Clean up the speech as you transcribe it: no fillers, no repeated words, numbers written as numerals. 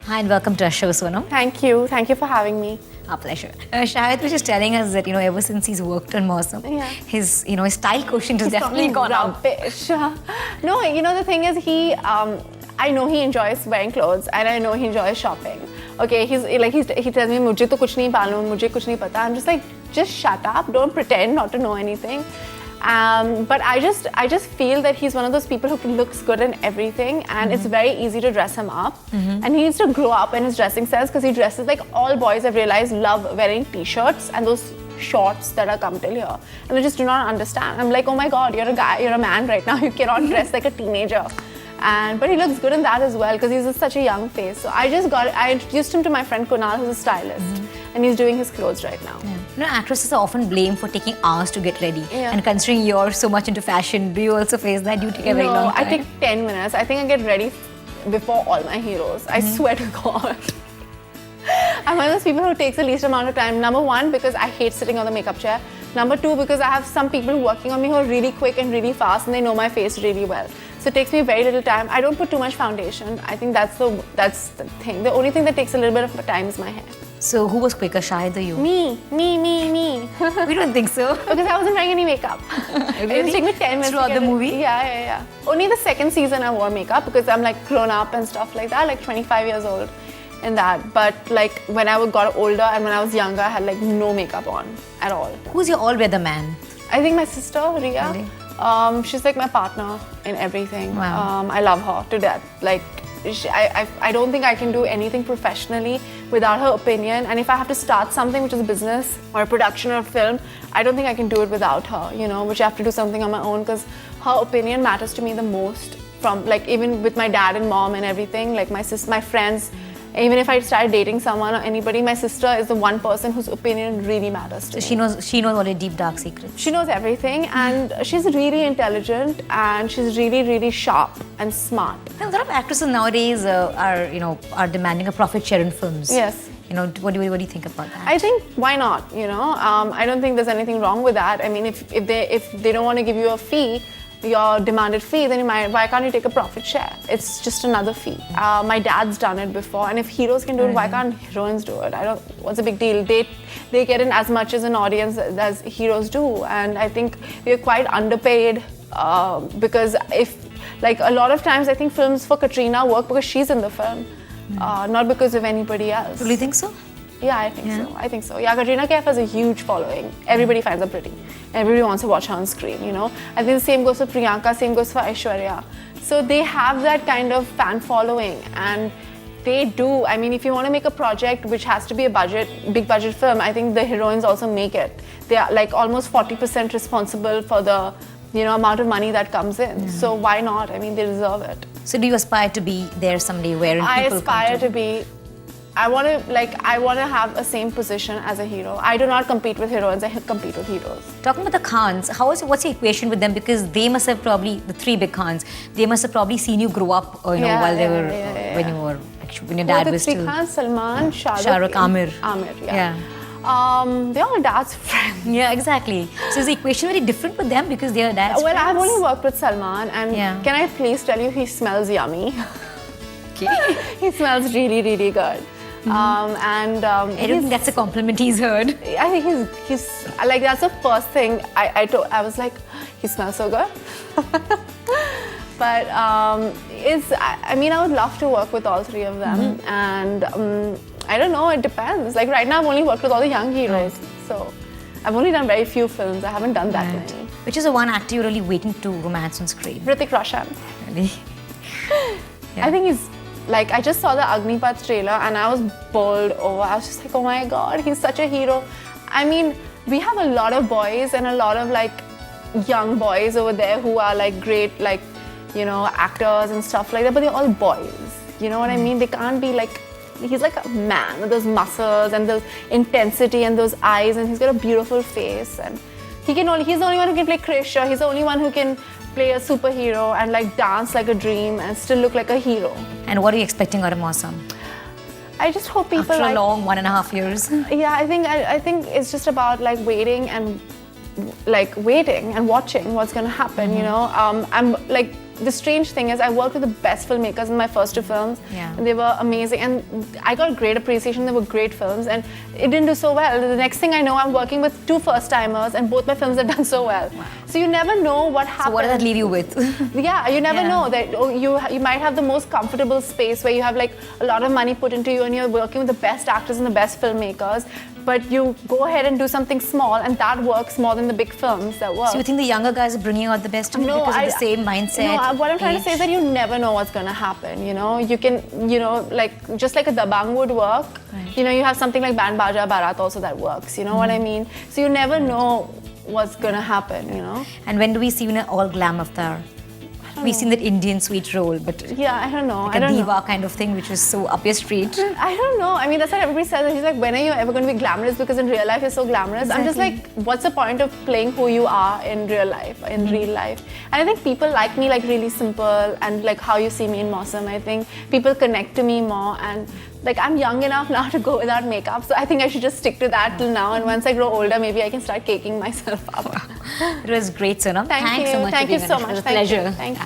Hi and welcome to our show, Sonam. Thank you. Thank you for having me. Our pleasure. Shahid was just telling us that, ever since he's worked on Mausam, his style quotient has definitely gone up. No, the thing is, I know he enjoys wearing clothes and I know he enjoys shopping. Okay, he tells me, "Mujhe to kuch nahi palum, mujhe kuch nahi pata." I'm just like, just shut up. Don't pretend not to know anything. But I just feel that he's one of those people who looks good in everything, and it's very easy to dress him up. And he needs to grow up in his dressing sense, because he dresses like all boys, I've realized, love wearing t-shirts and those shorts that are come till here, and they just do not understand. I'm like, oh my god, you're a guy, you're a man right now, you cannot dress like a teenager. But he looks good in that as well, because he's such a young face. So I introduced him to my friend Kunal, who's a stylist, and he's doing his clothes right now. Actresses are often blamed for taking hours to get ready. And considering you're so much into fashion, do you also face that? Do you take a very long time? I take 10 minutes. I think I get ready before all my heroes. I swear to God. I'm one of those people who takes the least amount of time. Number one, because I hate sitting on the makeup chair. Number two, because I have some people working on me who are really quick and really fast, and they know my face really well. So it takes me very little time. I don't put too much foundation. I think that's the thing. The only thing that takes a little bit of time is my hair. So who was quicker, Shahid or you? Me. We don't think so. Because I wasn't wearing any makeup. Really? It took me 10 minutes throughout the movie? Yeah. Only the second season I wore makeup, because I'm like grown up and stuff like that, like 25 years old in that. But like when I got older and when I was younger, I had like no makeup on at all. Who's your all-weather man? I think my sister, Riya. Really? She's like my partner in everything. Wow. I love her to death. Like, I don't think I can do anything professionally without her opinion. And if I have to start something, which is a business or a production or a film, I don't think I can do it without her, which I have to do something on my own, because her opinion matters to me the most. From like, even with my dad and mom and everything, like my friends, even if I started dating someone or anybody, my sister is the one person whose opinion really matters to me. So she knows all your deep dark secrets. She knows everything, and she's really intelligent, and she's really, really sharp and smart. A lot of actresses nowadays are demanding a profit share in films. Yes. What do you think about that? I think why not? I don't think there's anything wrong with that. I mean, if they don't want to give you a fee, your demanded fee, then why can't you take a profit share? It's just another fee. My dad's done it before, and if heroes can do it, why can't heroines do it? What's the big deal? They get in as much as an audience as heroes do, and I think we're quite underpaid, because like a lot of times I think films for Katrina work because she's in the film, not because of anybody else. Do you think so? Yeah, I think so. Yeah, Katrina Kaif has a huge following. Everybody finds her pretty. Everybody wants to watch her on screen, I think the same goes for Priyanka, same goes for Aishwarya. So they have that kind of fan following, and they do. I mean, if you want to make a project which has to be a big budget film, I think the heroines also make it. They are like almost 40% responsible for the amount of money that comes in. So why not? I mean, they deserve it. So do you aspire to be there someday where I people aspire to be. I want to have a same position as a hero. I do not compete with heroines, I compete with heroes. Talking about the Khans, what's the equation with them? Because they must have probably, the three big Khans, they must have probably seen you grow up, while they were, when your dad was still... The three Khans, Salman, Shah Rukh, Amir. Yeah. They're all dad's friends. Yeah, exactly. So is the equation very different with them because they're dad's friends? I've only worked with Salman, and can I please tell you, he smells yummy. Okay. He smells really, really good. I don't think that's a compliment he's heard. I think he's like, that's the first thing I was like, he smells so good. But I would love to work with all three of them, and I don't know, it depends. Like right now I've only worked with all the young heroes, so I've only done very few films. I haven't done that many. Which is the one actor you're really waiting to romance on screen? Hrithik Roshan. Really? I think he's like, I just saw the Agnipath trailer and I was bowled over. I was just like, oh my god, he's such a hero. I mean, we have a lot of boys and a lot of like young boys over there who are like great, like, actors and stuff like that, but they're all boys. You know what I mean? They can't be like, he's like a man with those muscles and the intensity and those eyes, and he's got a beautiful face, and he's the only one who can play Krisha. He's the only one who can play a superhero and like dance like a dream and still look like a hero. And what are you expecting out of Mausam? I just hope people after a long 1.5 years. Yeah, I think it's just about like waiting and watching what's going to happen. I'm like, the strange thing is I worked with the best filmmakers in my first 2 films. Yeah. And they were amazing, and I got great appreciation. They were great films, and it didn't do so well. The next thing I know, I'm working with 2 first-timers, and both my films have done so well. Wow. So you never know what happens. So what does that leave you with? Yeah, you never Yeah. know that you might have the most comfortable space where you have like a lot of money put into you, and you're working with the best actors and the best filmmakers. But you go ahead and do something small, and that works more than the big films that work. So you think the younger guys are bringing out the best in you because of the same mindset? No, what I'm trying to age? say is that you never know what's going to happen. You know, you can, like just like a dabang would work. Right. You know, you have something like Band Baja Barat also that works. You know what I mean? So you never know what's going to happen. You know. And when do we see you in an all glam avatar? We've seen that Indian sweet role, but Yeah, I don't know. like I a don't diva know. kind of thing, which was so up your street. I don't know. I mean, that's what everybody says. He's like, when are you ever going to be glamorous? Because in real life, you're so glamorous. I'm just like, what's the point of playing who you are in real life, real life? And I think people like me like really simple, and like how you see me in Mausam. I think people connect to me more, and like I'm young enough now to go without makeup. So I think I should just stick to that till now. And once I grow older, maybe I can start caking myself up. It was great, Sonam. Thank Thanks you. so much. Thank for you being so on the show. much. It was a pleasure. Thank you.